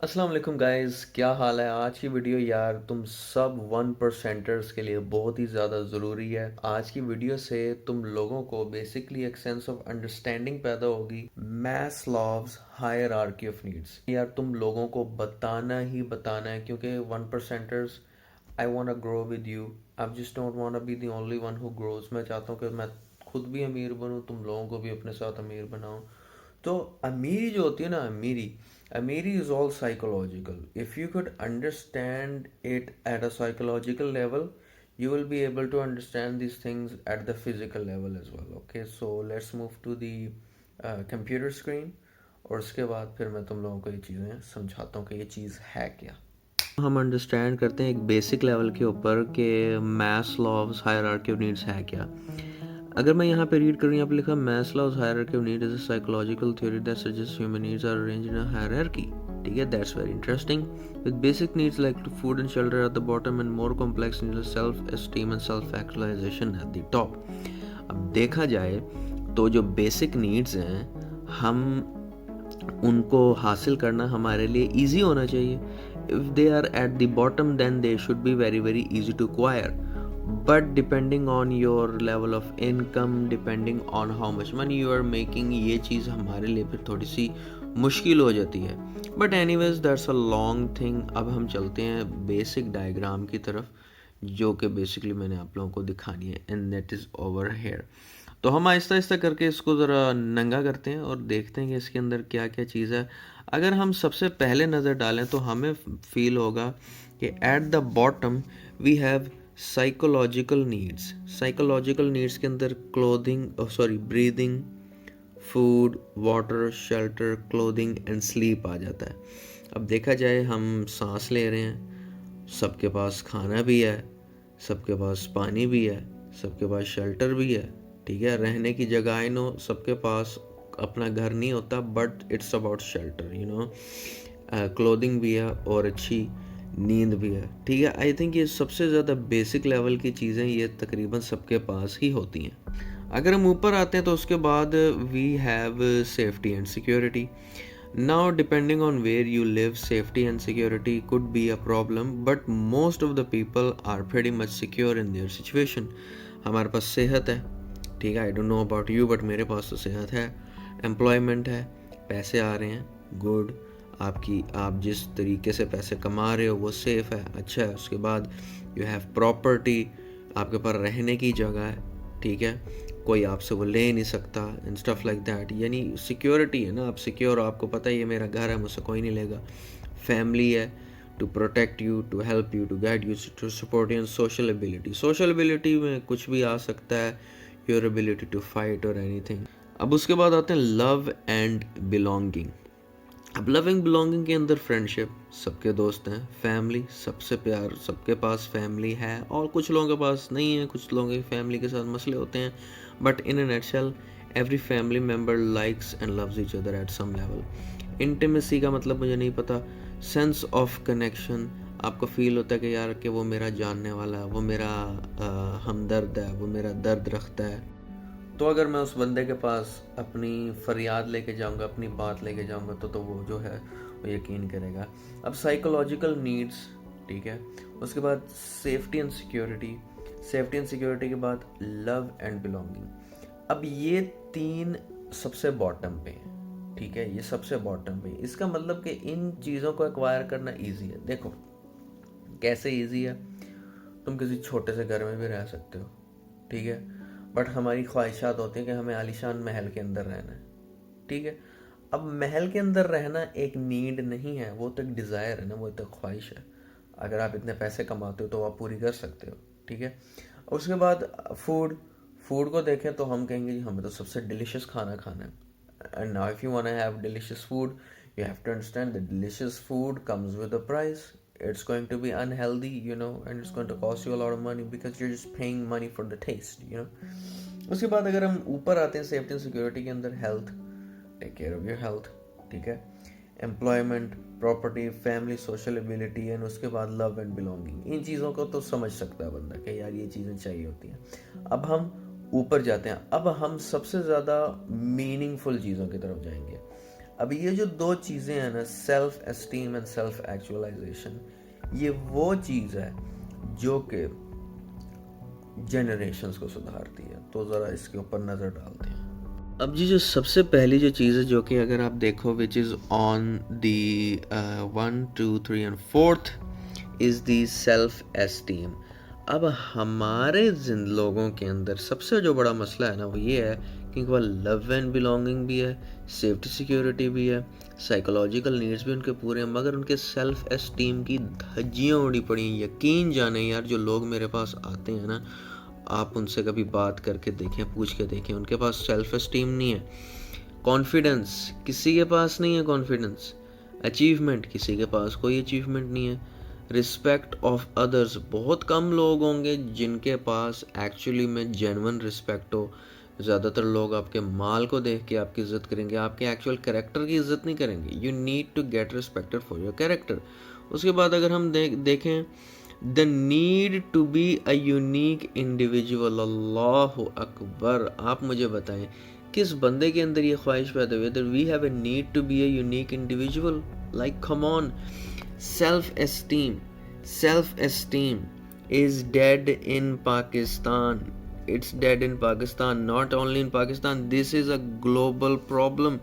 अस्सलाम वालेकुम गाइस, क्या हाल है। आज की वीडियो यार तुम सब 1%ers के लिए बहुत ही ज़्यादा ज़रूरी है। आज की वीडियो से तुम लोगों को बेसिकली एक सेंस ऑफ अंडरस्टैंडिंग पैदा होगी मैस्लोव्स हायरार्की ऑफ नीड्स। यार तुम लोगों को बताना ही बताना है क्योंकि 1%ers, I want to grow with you. I just don't want to be the only one who grows. मैं चाहता हूँ कि मैं खुद भी अमीर बनूँ, तुम लोगों को भी अपने साथ अमीर बनाऊँ। तो अमीरी जो होती है ना, अमीरी is all psychological. If you could understand it at a psychological level, you will be able to understand these things at the physical level as well. Okay, so let's move to the computer screen. और उसके बाद फिर मैं तुम लोगों को ये चीज़ें समझाता हूँ कि ये चीज़ है क्या। हम अंडरस्टैंड करते हैं एक बेसिक लेवल के ऊपर कि मैस्लोव्स हायरार्की ऑफ नीड्स है क्या। अगर मैं यहाँ पे रीड करूँ, यहाँ पे लिखा Maslow's hierarchy of needs is a psychological theory that suggests human needs are arranged in a hierarchy. ठीक है, that's very interesting. With basic needs like food and shelter at the bottom and more complex needs self esteem and self actualisation at the top. अब देखा जाए तो जो basic needs हैं, हम उनको हासिल करना हमारे लिए ईजी होना चाहिए। If they are at the bottom then they should be very very easy to acquire, but depending on your level of income, depending on how much money you are making, ये चीज़ हमारे लिए फिर थोड़ी सी मुश्किल हो जाती है। But anyways that's a long thing. अब हम चलते हैं बेसिक डायग्राम की तरफ, जो कि बेसिकली मैंने आप लोगों को दिखानी है, and that is over here. तो हम आहिस्ता आहिस्ता करके इसको ज़रा नंगा करते हैं और देखते हैं कि इसके अंदर क्या क्या चीज़ है। अगर हम सबसे पहले नज़र डालें तो हमें फील होगा कि at the bottom we have psychological needs. Psychological needs के अंदर breathing, food, water, shelter, clothing and sleep आ जाता है। अब देखा जाए, हम सांस ले रहे हैं, सबके पास खाना भी है, सबके पास पानी भी है, सबके पास शेल्टर भी है। ठीक है, रहने की जगह, आई नो सबके पास अपना घर नहीं होता, but it's about shelter, you know. Clothing भी है और अच्छी नींद भी है। ठीक है, आई थिंक ये सबसे ज़्यादा बेसिक लेवल की चीज़ें ये तकरीबन सबके पास ही होती हैं। अगर हम ऊपर आते हैं तो उसके बाद we have safety and security. Now depending on where you live, safety and security could be a problem, but most of the people are pretty much secure in their situation. हमारे पास सेहत है, ठीक है, I don't know about you but मेरे पास तो सेहत है। एम्प्लॉयमेंट है, पैसे आ रहे हैं, गुड। आप जिस तरीके से पैसे कमा रहे हो वो सेफ है, अच्छा है। उसके बाद यू हैव प्रॉपर्टी, आपके पास रहने की जगह है, ठीक है, कोई आपसे वो ले नहीं सकता एंड स्टफ लाइक दैट। यानी सिक्योरिटी है ना, आप सिक्योर हो, आपको पता है ये मेरा घर है, मुझसे कोई नहीं लेगा। फैमिली है to protect you, to help you, to guide you, to support you. Social ability, social ability में कुछ भी आ सकता है, योर एबिलिटी टू फाइट और एनीथिंग। अब उसके बाद आते हैं लव एंड बिलोंगिंग। अब लविंग बिलोंगिंग के अंदर फ्रेंडशिप, सबके दोस्त हैं, फैमिली, सबसे प्यार, सबके पास फैमिली है, और कुछ लोगों के पास नहीं है, कुछ लोगों की फैमिली के साथ मसले होते हैं, but in a nutshell every family member likes and loves each other at some level. Intimacy का मतलब मुझे नहीं पता, सेंस ऑफ कनेक्शन, आपको फील होता है कि यार कि वो मेरा जानने वाला है, वो मेरा हमदर्द है, वो मेरा दर्द रखता है। तो अगर मैं उस बंदे के पास अपनी फरियाद लेके जाऊंगा, अपनी बात लेके जाऊंगा, तो वो जो है वो यकीन करेगा। अब साइकोलॉजिकल नीड्स, ठीक है, उसके बाद safety and security, safety and security के बाद लव एंड बिलोंगिंग। अब ये तीन सबसे बॉटम पे हैं, ठीक है, ये सबसे बॉटम पे। इसका मतलब कि इन चीज़ों को एक्वायर करना ईजी है। देखो कैसे ईजी है, तुम किसी छोटे से घर में भी रह सकते हो, ठीक है, बट हमारी ख्वाहिशात होती हैं कि हमें आलीशान महल के अंदर रहना है, ठीक है। अब महल के अंदर रहना एक नीड नहीं है, वो तो एक डिज़ायर है ना, वो तो एक ख्वाहिश है। अगर आप इतने पैसे कमाते हो तो आप पूरी कर सकते हो, ठीक है। उसके बाद फूड, फूड को देखें तो हम कहेंगे जी हमें तो सबसे डिलीशियस खाना खाना है। And now if you want to have delicious food, you have to understand that delicious food comes with a price. It's going to be unhealthy, you know, and it's going to cost you a lot of money because you're just paying money for the taste, you know. उसके बाद अगर हम ऊपर आते हैं safety and security के अंदर, health, take care of your health, ठीक है, employment, property, family, social ability, and उसके बाद लव एंड बिलोंगिंग। इन चीज़ों को तो समझ सकता है बंदा कि यार ये चीज़ें चाहिए होती हैं। अब हम ऊपर जाते हैं, अब हम सबसे ज़्यादा मीनिंगफुल चीज़ों की तरफ जाएंगे। अब ये जो दो चीज़ें हैं ना, self esteem and self actualization, ये वो चीज़ है जो कि जनरेशन्स को सुधारती है। तो ज़रा इसके ऊपर नज़र डालते हैं। अब जी जो सबसे पहली जो चीज़ है, जो कि अगर आप देखो which is on the 1 2 3 and 4th is the self esteem. अब हमारे जिन लोगों के अंदर सबसे जो बड़ा मसला है ना, वो ये है कि उनके पास लव एंड बिलोंगिंग भी है, सेफ्टी सिक्योरिटी भी है, साइकोलॉजिकल नीड्स भी उनके पूरे हैं, मगर उनके सेल्फ एस्टीम की धज्जियाँ उड़ी पड़ी हैं। यकीन जाने यार, जो लोग मेरे पास आते हैं ना, आप उनसे कभी बात करके देखें, पूछ के देखें, उनके पास सेल्फ एस्टीम नहीं है, कॉन्फिडेंस किसी के पास नहीं है, कॉन्फिडेंस, अचीवमेंट किसी के पास कोई अचीवमेंट नहीं है, रिस्पेक्ट ऑफ अदर्स बहुत कम लोग होंगे जिनके पास एक्चुअली में जेन्युइन रिस्पेक्ट हो। ज़्यादातर लोग आपके माल को देख के आपकी इज़्ज़त करेंगे, आपके एक्चुअल कैरेक्टर की इज़्ज़त नहीं करेंगे। You need to get respected for your character. उसके बाद अगर हम देखें the need to be a unique individual, अल्लाह अकबर। आप मुझे बताएं किस बंदे के अंदर ये ख्वाहिश पैदा हुई है we have a need to be a unique individual? Like come on. Self esteem is dead in Pakistan. It's dead in Pakistan, not only in Pakistan. This is a global problem.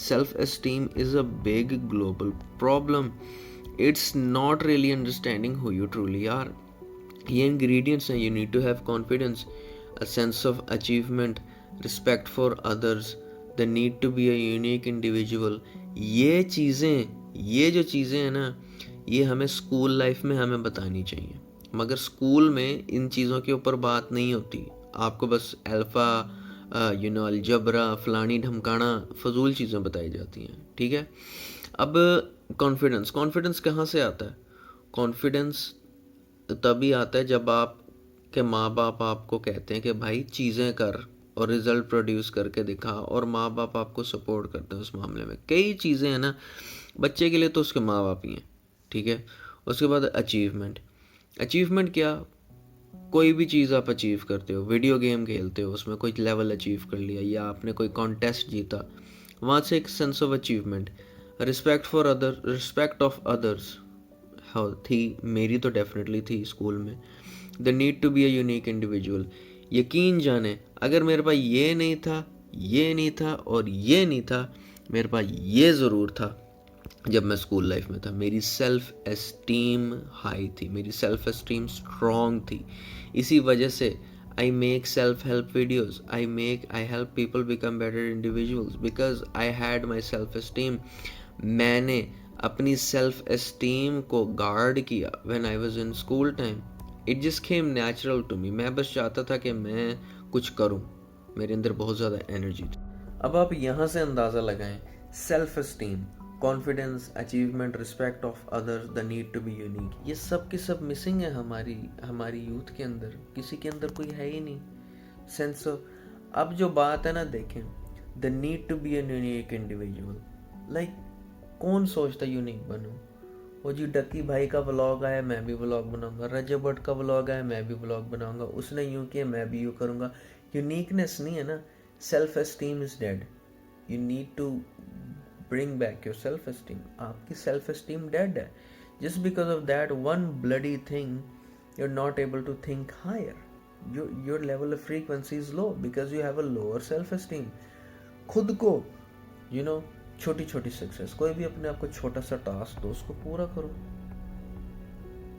Self esteem is a big global problem. It's not really understanding who you truly are. ये ingredients हैं. You need to have confidence, a sense of achievement, respect for others, the need to be a unique individual. ये जो चीज़ें हैं ना, ये हमें school life में हमें बतानी चाहिए, मगर स्कूल में इन चीज़ों के ऊपर बात नहीं होती। आपको बस अल्फ़ा अलजबरा फलानी ढमकाना फजूल चीज़ें बताई जाती हैं, ठीक है। अब कॉन्फिडेंस कहाँ से आता है? कॉन्फिडेंस तभी आता है जब आप के माँ बाप आपको कहते हैं कि भाई चीज़ें कर और रिज़ल्ट प्रोड्यूस करके दिखा, और माँ बाप आपको सपोर्ट करते हैं उस मामले में। कई चीज़ें हैं ना, बच्चे के लिए तो उसके माँ बाप ही हैं, ठीक है। उसके बाद अचीवमेंट क्या? कोई भी चीज़ आप अचीव करते हो, वीडियो गेम खेलते हो, उसमें कोई लेवल अचीव कर लिया, या आपने कोई कॉन्टेस्ट जीता, वहाँ से एक sense of achievement. Respect of others थी, मेरी तो डेफिनेटली थी स्कूल में। The need to be a unique individual. यकीन जाने अगर मेरे पास ये नहीं था, ये नहीं था और ये नहीं था, मेरे पास ये ज़रूर था जब मैं स्कूल लाइफ में था, मेरी सेल्फ एस्टीम हाई थी, मेरी सेल्फ एस्टीम स्ट्रॉन्ग थी। इसी वजह से I make self help videos, I help people become better individuals because I had my self esteem. मैंने अपनी सेल्फ एस्टीम को गार्ड किया when I was in school time. It just came natural to me. मैं बस चाहता था कि मैं कुछ करूं, मेरे अंदर बहुत ज़्यादा एनर्जी थी। अब आप यहाँ से अंदाज़ा लगाएं, self esteem, confidence, achievement, respect of others, the need to be unique, ये सब की सब मिसिंग है हमारी यूथ के अंदर। किसी के अंदर कोई है ही नहीं सेंस ऑफ। अब जो बात है ना, देखें, the need to be an unique individual, like कौन सोचता यूनिक बनूं? वो जी डक्की भाई का व्लॉग आया, मैं भी व्लॉग बनाऊंगा। रजब भट्ट का व्लॉग आया, मैं भी व्लॉग बनाऊंगा। उसने यूं किया, मैं भी यूं करूंगा। यूनिकनेस नहीं है ना। Self esteem is dead. You need to bring back your self esteem. आपकी सेल्फ एस्टीम डेड है। Just because of that one bloody thing you are not able to think higher. Your level of frequency is low because you have a lower self esteem. खुद को छोटी छोटी success, कोई भी अपने आप को छोटा सा टास्क दो, उसको पूरा करो,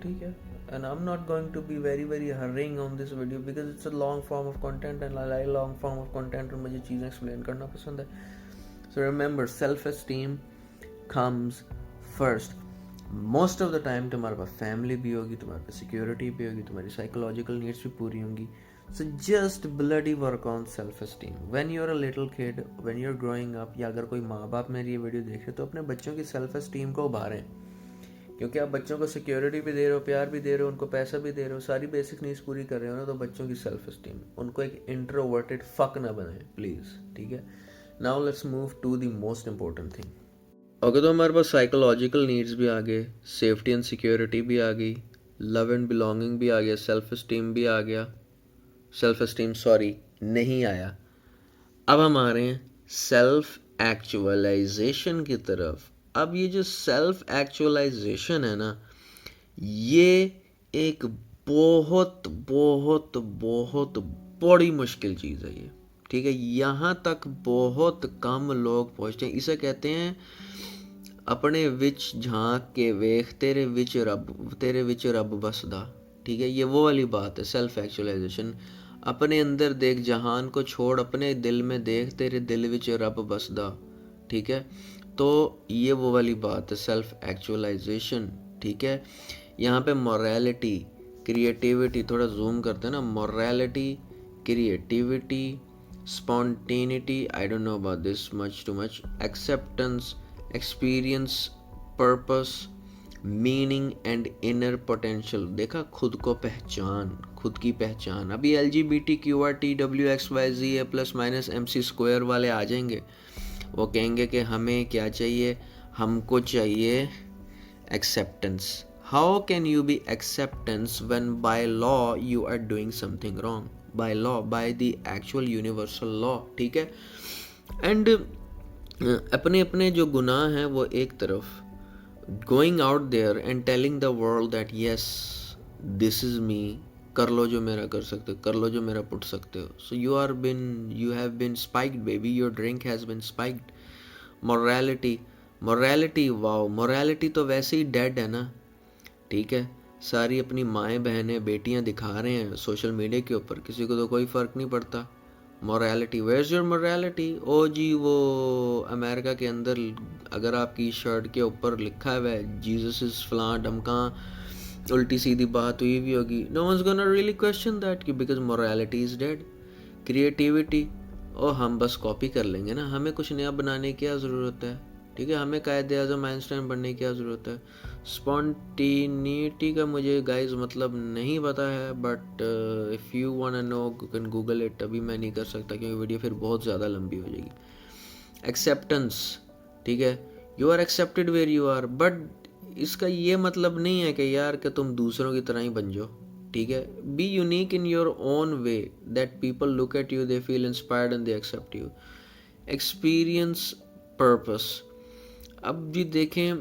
ठीक है। And I am not going to be very hurrying on this video because it's a long form of content and I like long form of content, और मुझे चीज़ें एक्सप्लेन करना पसंद है। So remember, self esteem comes first. Most of the time तुम्हारे पास family भी होगी, तुम्हारे पास सिक्योरिटी भी होगी, तुम्हारी साइकोलॉजिकल नीड्स भी पूरी होंगी। So just bloody work on self-esteem. When you're a little kid, when you're growing up, या अगर कोई माँ बाप मेरी ये वीडियो देख रहे तो अपने बच्चों की सेल्फ एस्टीम को उभारें, क्योंकि आप बच्चों को सिक्योरिटी भी दे रहे हो, प्यार भी दे रहे हो, उनको पैसा भी दे रहे हो, सारी बेसिक नीड्स पूरी कर रहे हो ना, तो बच्चों की सेल्फ एस्टीम, उनको एक इंट्रोवर्टेड फक ना बनाए प्लीज़, ठीक है। Now let's move to the most important thing. Okay, तो हमारे पास साइकोलॉजिकल नीड्स भी आ गए, सेफ्टी एंड सिक्योरिटी भी आ गई, लव एंड बिलोंगिंग भी आ गया, सेल्फ एस्टीम भी आ गया, सेल्फ एस्टीम नहीं आया। अब हम आ रहे हैं सेल्फ एक्चुअलाइजेशन की तरफ। अब ये जो सेल्फ एक्चुअलाइजेशन है ना, ये एक बहुत बहुत बहुत बड़ी मुश्किल चीज़ है ये, ठीक है। यहाँ तक बहुत कम लोग पहुँचते हैं। इसे कहते हैं अपने विच झांक के वेख तेरे विच रब बसदा, ठीक है। ये वो वाली बात है सेल्फ एक्चुअलाइजेशन। अपने अंदर देख जहान को छोड़, अपने दिल में देख तेरे दिल विच रब बसदा, ठीक है। तो ये वो वाली बात है सेल्फ एक्चुअलाइजेशन, ठीक है। यहाँ पे मोरालिटी, क्रिएटिविटी, थोड़ा जूम करते हैं ना, morality, creativity, spontaneity, I don't know about this much too much, acceptance, experience, purpose, meaning and inner potential. देखा, खुद को पहचान, खुद की पहचान। अभी LGBTQRTWXYZ plus minus MC square वाले आ जाएंगे, वो कहेंगे कि हमें क्या चाहिए, हमको चाहिए acceptance. How can you be acceptance when by law you are doing something wrong? By law, by the actual universal law, ठीक है। एंड अपने अपने जो गुनाह हैं वो एक तरफ, going out there and telling the world that yes this is me, कर लो जो मेरा कर सकते हो, कर लो जो मेरा पुट सकते हो। So you have been spiked baby, your drink has been spiked. Morality, morality, wow, morality तो वैसे ही डेड है ना, ठीक है। सारी अपनी माएँ बहनें बेटियां दिखा रहे हैं सोशल मीडिया के ऊपर, किसी को तो कोई फ़र्क नहीं पड़ता। Morality, where's your morality? ओ जी, वो अमेरिका के अंदर अगर आपकी शर्ट के ऊपर लिखा हुआ है जीसस इज फलां ढमका, उल्टी सीधी बात हुई भी होगी, no one's gonna really question that, कि because morality is dead. Creativity, ओ हम बस कॉपी कर लेंगे ना, हमें कुछ नया बनाने की क्या ज़रूरत है, ठीक है। हमें कायदे आज़म आइंस्टाइन बनने की क्या ज़रूरत है। स्पॉन्टेनिटी का मुझे गाइज मतलब नहीं पता है, but if you want know you can Google it. अभी मैं नहीं कर सकता क्योंकि वीडियो फिर बहुत ज़्यादा लंबी हो जाएगी। एक्सेप्टेंस, ठीक है, you are accepted where you are, but इसका ये मतलब नहीं है कि यार कि तुम दूसरों की तरह ही बन जाओ, ठीक है। Be unique in your own way that people look at you, they feel inspired and they accept you. Experience purpose. अब भी देखें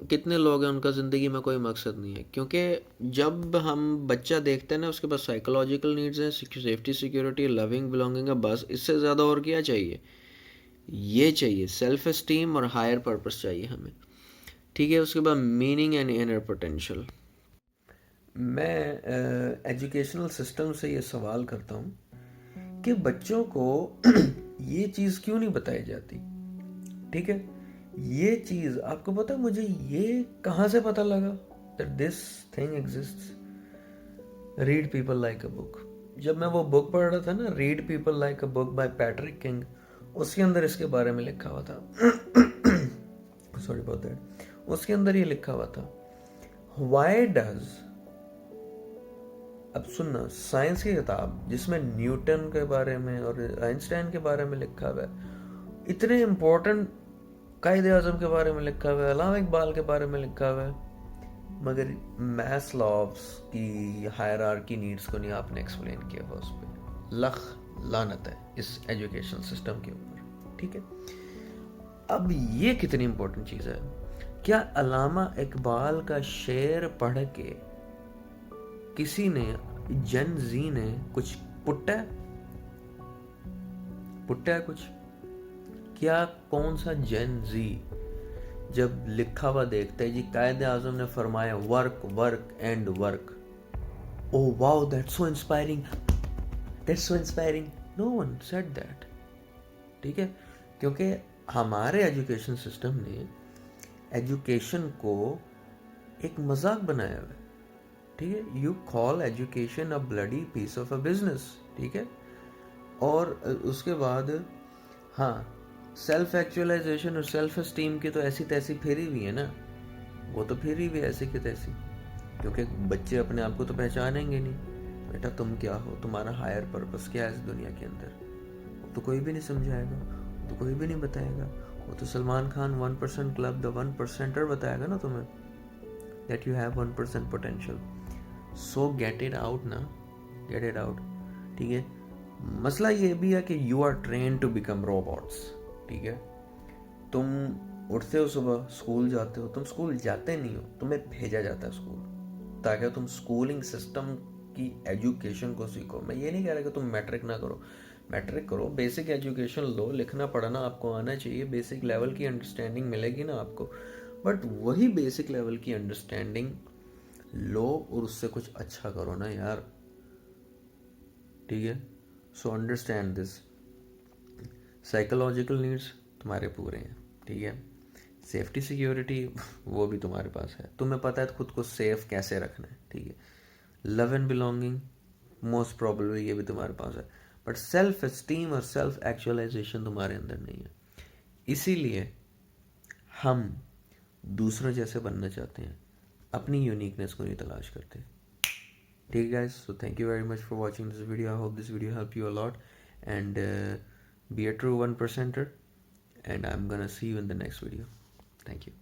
कितने लोग हैं उनका ज़िंदगी में कोई मकसद नहीं है, क्योंकि जब हम बच्चा देखते हैं ना, उसके पास साइकोलॉजिकल नीड्स हैं, सेफ्टी, सिक्योरिटी, लविंग, बिलोंगिंग है, बस इससे ज़्यादा और क्या चाहिए। ये चाहिए सेल्फ एस्टीम और हायर पर्पस चाहिए हमें, ठीक है। उसके बाद मीनिंग एंड इनर पोटेंशियल। मैं एजुकेशनल सिस्टम से ये सवाल करता हूँ कि बच्चों को ये चीज़ क्यों नहीं बताई जाती, ठीक है। ये चीज़ आपको पता है, मुझे ये कहाँ से पता लगा that this thing exists? Read people like a book. जब मैं वो बुक पढ़ रहा था ना, read people like a book by Patrick king, उसके अंदर इसके बारे में लिखा हुआ था सॉरी अबाउट दैट। उसके अंदर ये लिखा हुआ था, व्हाई डज, अब सुनना, साइंस की किताब जिसमें न्यूटन के बारे में और आइंस्टाइन के बारे में लिखा हुआ है, इतने इंपॉर्टेंट कायदे आज़म के बारे में लिखा हुआ है, अल्लामा इकबाल के बारे में लिखा हुआ है, मगर मैस्लोव्स की हायरार्की नीड्स को नहीं आपने एक्सप्लेन किया हुआ। उस पर लख लानत है इस एजुकेशन सिस्टम के ऊपर, ठीक है। अब ये कितनी इंपॉर्टेंट चीज़ है। क्या अल्लामा इकबाल का शेर पढ़ के किसी ने, जन जी ने कुछ पुट्टा है कुछ? क्या कौन सा जन जी जब लिखा हुआ देखता है जी कायदे आज़म ने फरमाया work work and work, oh wow that's so inspiring, that's so inspiring, no one said that, ठीक है। क्योंकि हमारे एजुकेशन सिस्टम ने एजुकेशन को एक मजाक बनाया हुआ है, ठीक है। You call education a bloody piece of a business, ठीक है। और उसके बाद हाँ, सेल्फ एक्चुअलाइजेशन और सेल्फ एस्टीम की तो ऐसी तैसी फेरी हुई है ना, वो तो फेरी हुई ऐसी की तैसी, क्योंकि बच्चे अपने आप को तो पहचानेंगे नहीं। बेटा तुम क्या हो, तुम्हारा हायर पर्पस क्या है इस दुनिया के अंदर, वो तो कोई भी नहीं समझाएगा, तो कोई भी नहीं बताएगा। वो तो Salman Khan 1% club, the 1%er बताएगा ना तुम्हें, that you have 1% potential. So get it out ना, गेट इट आउट, ठीक है। मसला ये भी है कि you are train to become robots, ठीक है। तुम उठते हो सुबह, स्कूल जाते हो, तुम स्कूल जाते नहीं हो, तुम्हें भेजा जाता है स्कूल, ताकि तुम स्कूलिंग सिस्टम की एजुकेशन को सीखो। मैं ये नहीं कह रहा कि तुम मैट्रिक ना करो, मैट्रिक करो, बेसिक एजुकेशन लो, लिखना पढ़ना आपको आना चाहिए, बेसिक लेवल की अंडरस्टैंडिंग मिलेगी ना आपको। बट वही बेसिक लेवल की अंडरस्टैंडिंग लो और उससे कुछ अच्छा करो ना यार, ठीक है। So understand this, psychological needs तुम्हारे पूरे हैं, ठीक है। सेफ्टी सिक्योरिटी वो भी तुम्हारे पास है, तुम्हें पता है खुद को सेफ कैसे रखना है, ठीक है। Love and belonging most probably ये भी तुम्हारे पास है, बट सेल्फ एस्टीम और सेल्फ एक्चुअलाइजेशन तुम्हारे अंदर नहीं है। इसीलिए हम दूसरों जैसे बनना चाहते हैं, अपनी यूनिकनेस को नहीं तलाश करते, ठीक है guys. So thank you very much for watching this video, I hope this video help you a lot and be a true 1%er, and I'm gonna see you in the next video. Thank you.